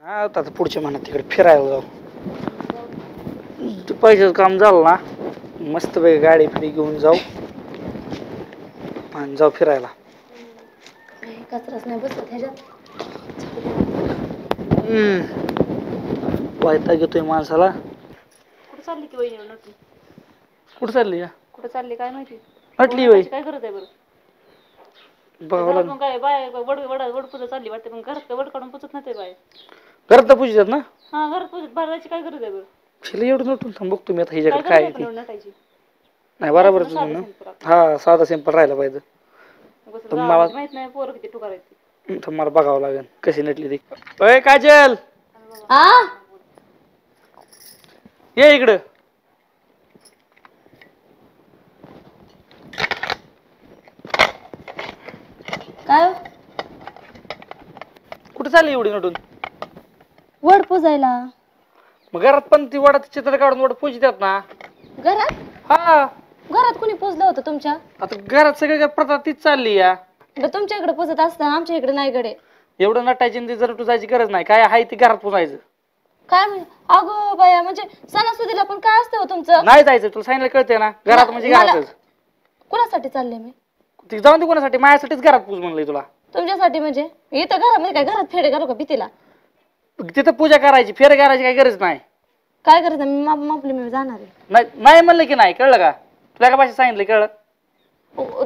हा आता पुढच्या महिन्यात तिकडे फिरायला जाऊ. पैशाचं काम झालं ना मस्त पैकी गाडी फिरी घेऊन जाऊ आणि जाऊ फिरायला. कचराच नाही बसत ह्याच्यात. वैताग येतोय माणसाला. कुठे चालली ती वहिनी नटून? कुठं चालली या? कुठे चालली काय माहिती? हटली बाई. काय गरज आहे बरं? बघावं घरात लागेल. मग काय बाय वड पूजा चालली वाटते, पण घरात वड काढून पुजत नाही बाय. घरात तर पूजतात ना? हा घरात पूजत भरायची काय गरज आहे बरं? शिला एवढं नटून थांब तुम्ही आता हिच्याकडे काय काय गरज नटायची? नाही बरोबर तुझं. हा साधा सिंपल राहिला पाहिजे. तुम्हाला माहित नाही पोरं किती टुकार आहेत. तुम्हाला बघावं लागेल कशी नटली ती. ओय काजल ये इकडं. काय कुठे चालली एवढी नटून? वड पुजायला. मग घरात पण ती वडाचं चित्र काढून वड पूजतात ना. घरात? हा घरात कुणी पुजलं होतं तुमच्या? आता घरात सगळ्या प्रथा तीच चालली या. तुमच्या इकडे पुजत असताना आमच्या इकडे नाही गडे. एवढं नटायची जर तुझायची गरज नाही. काय आहे ती घरात पुजायचं. काय म्हणजे? अगो बाया, म्हणजे सणासुदीला पण काय असतं हो तुमचं? नाही जायचं तुला सांगितलं कळतंय ना. घरात म्हणजे घरातच. कुणासाठी चालले मी? ती जाऊन दे कोणासाठी, माझ्यासाठीच घरात पूज म्हणलंय तुला. तुमच्यासाठी म्हणजे? इथं घरामध्ये काय घरात फेडे घालू का भीतीला? तिथं पूजा करायची, फेर करायची काही गरज नाही. काय करायचं? मी मापली मी जाणार आहे. नाही म्हणलं की नाही, कळलं का? तुला का भाषा सांगितलं कळलं?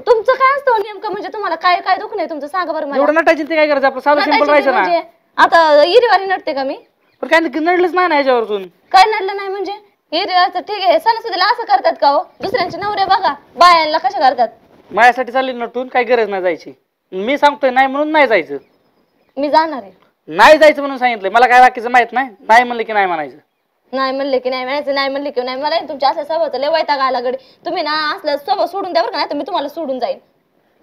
तुमचं काय असतं नेमकं, म्हणजे तुम्हाला काय काय दुख नाही तुमचं सांगा बरं मला. एवढं नटायची ते काय करायचं, आपलं साधं सिंपल राहायचं ना. आता इरीवारी नटते का मी? पण काय नडलंच नाही ना याच्यावरून. काय नडलं नाही म्हणजे? इरीवारचं ठीक आहे, सणासुदीला असं करतात का हो? दुसऱ्यांचे नवरे बघा बायांना कशा करतात. माझ्यासाठी चालली नटून, काही गरज नाही जायची. मी सांगतोय नाही म्हणून नाही जायचं. मी जाणार आहे. नाही जायचं म्हणून सांगितलंय. मला काय बाकीचं माहित नाही. नाही म्हणलं की नाही म्हणायचं. नाही म्हणले की नाही म्हणायचं, नाही म्हणले की नाही. मला तुमच्या असल्या स्वभावाचा लय वैताग आला गडे. तुम्ही ना असलं स्वभाव सोडून द्या बरं का, नाही तर मी तुम्हाला सोडून जाईन.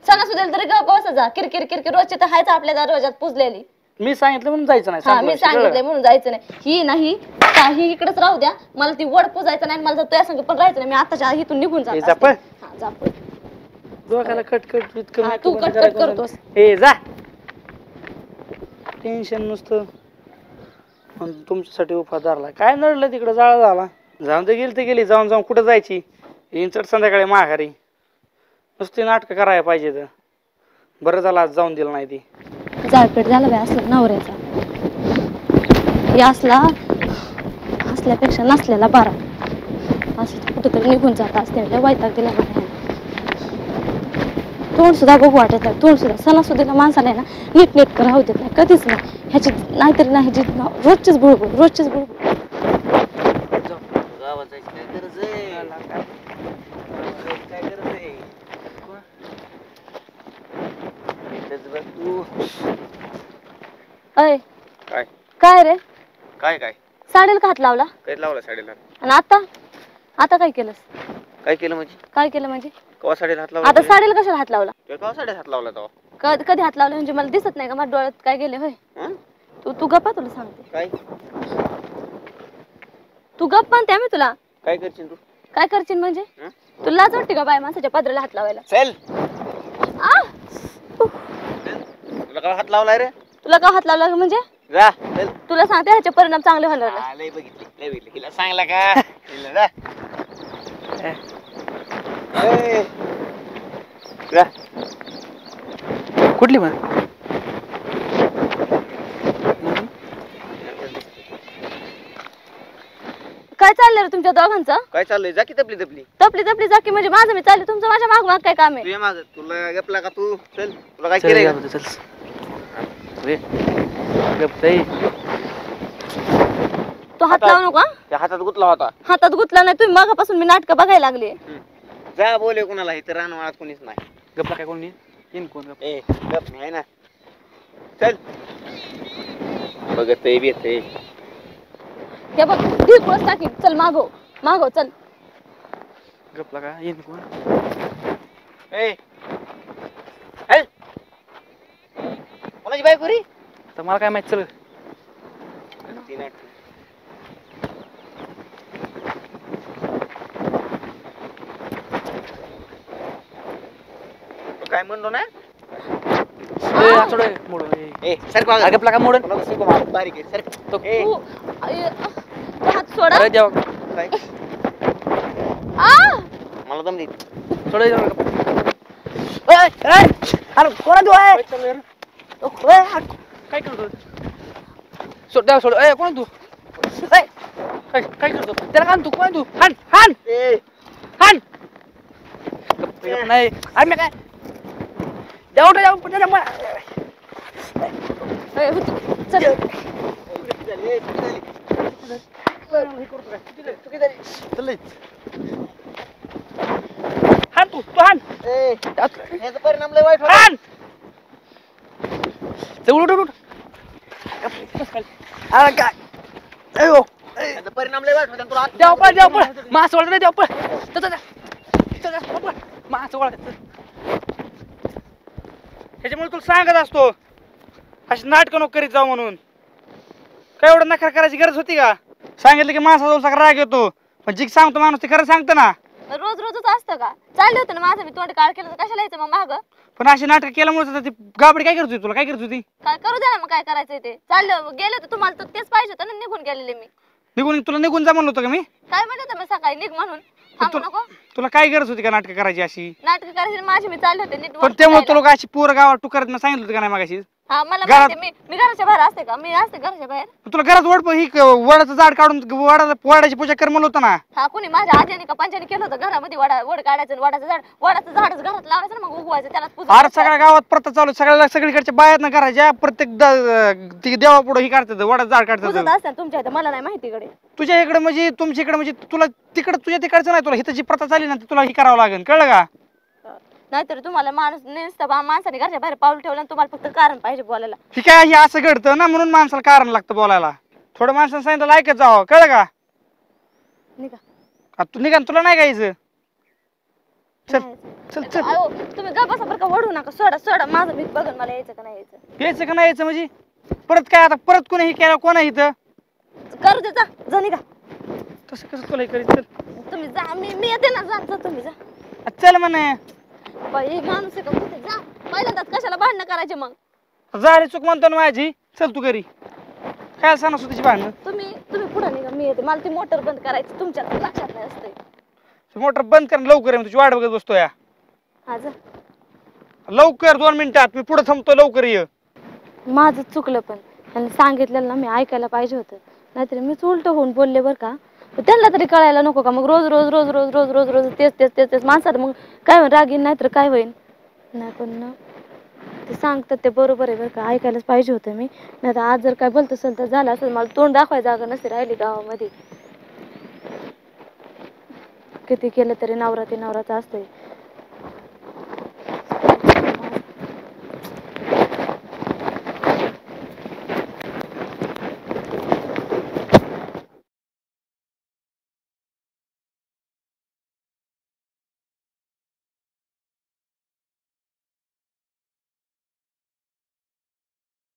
सणासुदीला तरी बसा जा. किरकिर किरकिर रोजची तर हायच आपल्या दरवाजात पुजलेली. मी सांगितलं म्हणून जायचं नाही. हा मी सांगितलंय म्हणून जायचं नाही. ही नाही काही इकडेच राहू द्या. मला ती वड पुजायचं नाही. मला तुझ्या संग पण राहायचं नाही. मी आताच्या इथून निघून जातो. डोक्याला कटकट तू कटकट करतोस. हे जा टेन्शन नुसतं. तुमच्यासाठी उफा धरला. काय नडलं तिकडं, जाळ झाला. जाऊन ते गेली, ते गेली. जाऊन जाऊन कुठं जायची? इंचट संध्याकाळी माघारी. नुसती नाटकं करायला पाहिजे. तर बरं झालं आज जाऊन दिलं नाही ती. जाळपेट झाला बाय असला नवऱ्याचा. असला असल्यापेक्षा नसलेला बरा. असं कुठेतरी निघून जात असते. वैताग दिला तोंड सुद्धा बघू वाटत नाही. तोंड सुद्धा सणासुदीला माणसाला आहे ना नीट नीट राहू देत नाही कधीच नाही. ह्याची नाहीतरी नाही ह्याची रोजचीच बुळबुळ रोजचीच बुळबुळ. अय काय रे? काय काय साडीला का हात लावला? काय लावला साडीला? आणि आता आता काय केलंस? काय केलं म्हणजे? काय केलं म्हणजे? कवा साडीला हात लावला? आता साडीला कशाला हात लावला? कवा साडीला हात लावला तो? कधी हात लावला म्हणजे मला दिसत नाही का? माझ्या डोळ्यात काय गेले होय? तू गप्पा, तुला सांगते. काय तू गप्प म्हणते आम्ही तुला. काय करशील तू? काय करशील म्हणजे? तुला लाज वाटते का बाय माणसाच्या पदराला हात लावायला? चल. तुला काय हात लावलाय रे? तुला का हात लावला म्हणजे? जा चल. तुला सांगते ह्याचे परिणाम चांगले होणार नाही. लय बघितले हिला सांगला का? हिला जा. कुठली म्हण? काय चाललंय रे तुमच्या दोघांचं? काय चाललंय? जा की तपली तपली तपली तपली जा की म्हणजे माझं मी चालले, तुमचं माझ्या माग माग काय काम आहे? तुझ्या माग तुला गपला का तू? चल तुला काय केलंय? तो हात लावू नका. त्या हातात गुतला होता. हातात गुतला नाही. तुम्ही मागापासून मी नाटक बघायला लागले. जा बोले कोणाला, इथं रानवाळात कोणीच नाही. गपला काय कोणी येईन कोण? ए गप नाही ना. चल बघत येत हे बघ ढिकूळच टाकी. चल मागव मागव चल. गपला काय येईन कोण? ए हल कोणाची बायको रे? तर मला काय माहित. चल काय म्हणलो ना? हात सोड मोडून ए सर अगं प्लाका मोडून बारीक आहे सर ए तू हात सोडा अरे देवा काय आ मला दम दे सोड अरे कोणा तू आहे काय करतो सोड द्या सोड ए कोण तू काय करतो त्याला कान तू कोण तू हान हान ए हान नाही आम्ही काय जाऊ ए, चल हान तू हान ए याचा परिणाम लय वाईट होतो हान उठ उठ अरे काय अयो याचा परिणाम लय वाईट होतो तुला देव पळ मास वळ रे देव पळ मास वळ ह्याच्यामुळे तुला सांगत असतो अशी नाटकं नको करीत जाऊ म्हणून काय एवढं नखर करायची गरज होती का सांगितलं की माणसाचा सगळा राग येतो पण जी सांगतो माणूस ते खरं सांगतो ना रोज रोजच असतं का चाललं होतं ना माझं मी तोंड काळ केलं तर कशाला यायचं मग माग पण अशी नाटक केल्यामुळे ती गाबडी काय करत होती तुला काय करत होती काय करू द्या ना मग काय करायचंय ते चाललं गेले तर तुम्हाला तर तेच पाहिजे होतं ना निघून गेलेले मी तुला निघून जा म्हणलं होतं का मी काय म्हणत होतं मी सकाळी निघ म्हणून थांबू नको तुला काय गरज होती का नाटक करायची अशी नाटक करायची माझी मी चालले होते नीट पण वरती त्यामुळे जायला. तुला अशी पोरं गावात टुकारत सांगितलं होतं का नाही मागाशी हा मला घरात- माहिती मी घराच्या बाहेर असते का मी असते घराच्या बाहेर तुला घरात वडाचं झाड काढून वडाची पूजा कर म्हणलं होतं ना हा कुणी माझ्या आजीने का पंचाने केलं होतं घरामध्ये वड काढायचं आणि वडाचं झाडच घरात लावायचं ना मग उगवायचं त्याला पूजा अरे सगळ्या गावात प्रथा चालू सगळीकडच्या बाहेर ना करायच्या प्रत्येक देवा पुढे ही काढतात वडाचं झाड काढतात पूजत असते तुमच्या इथं मला नाही माहिती इकडे तुझ्या इकडे म्हणजे तुमच्या इकडे म्हणजे तुला तिकडे तुझ्या तिकडचं नाही तुला हिथं जी प्रथा चालली ना ती तुला ही करावं लागेल कळलं का नाहीतर तुम्हाला माणूस नुसतं माणसाने घरच्या बाहेर पाऊल ठेवलं आणि तुम्हाला फक्त कारण पाहिजे बोलायला ही काय हे असं घडतं ना म्हणून माणसाला कारण लागतं बोलायला थोडं माणसानं सांगितलं ऐकत जावं कळलं का निघा तू निघा तुला नाही गायचं चल नाही. चल चल अहो, तुम्ही गा बसा बरं का वढू नका सोडा माझं मी बघून मला यायचं का नाही यायचं यायचं का नाही यायचं म्हणजे परत काय आता परत कोणी हे केलं कोण आहे इथं करू दे जा निघा तसं कसं तुला हे करीत चल तुम्ही जा मी येते ना जा तुम्ही जा चल म्हणे बाई माणूस आहे का कुठे जा पहिल्यांदाच कशाला भांडणं करायचे मग झाली चूक म्हणतो ना माझी चल तू घरी काय सांग तुझी भांडणं तुम्ही पुढे निघा मी येते मला ती मोटर बंद करायची तुमच्या लक्षात नाही असते मोटर बंद कर लवकर ये, तुझी वाट बघत बसतो या हा जा लवकर 2 मिनिटात मी पुढे थांबतो लवकर ये माझं चुकलं पण आणि सांगितलेलं ना मी ऐकायला पाहिजे होतं नाहीतरी मीच उलट होऊन बोलले बरं का पण त्यांना तरी कळायला नको का मग रोज रोज रोज रोज रोज रोज रोज तेच माणसाला मग काय होईल रागीन नाहीतर काय होईल नाही पण ना ते सांगतात ते बरोबर आहे बरं का ऐकायलाच पाहिजे होतं मी नाही तर आज जर काय बोलत असेल तर झालं असेल मला तोंड दाखवायचं जागा नसते राहिली गावामध्ये किती केलं तरी नवरा ते नवराचा असतोय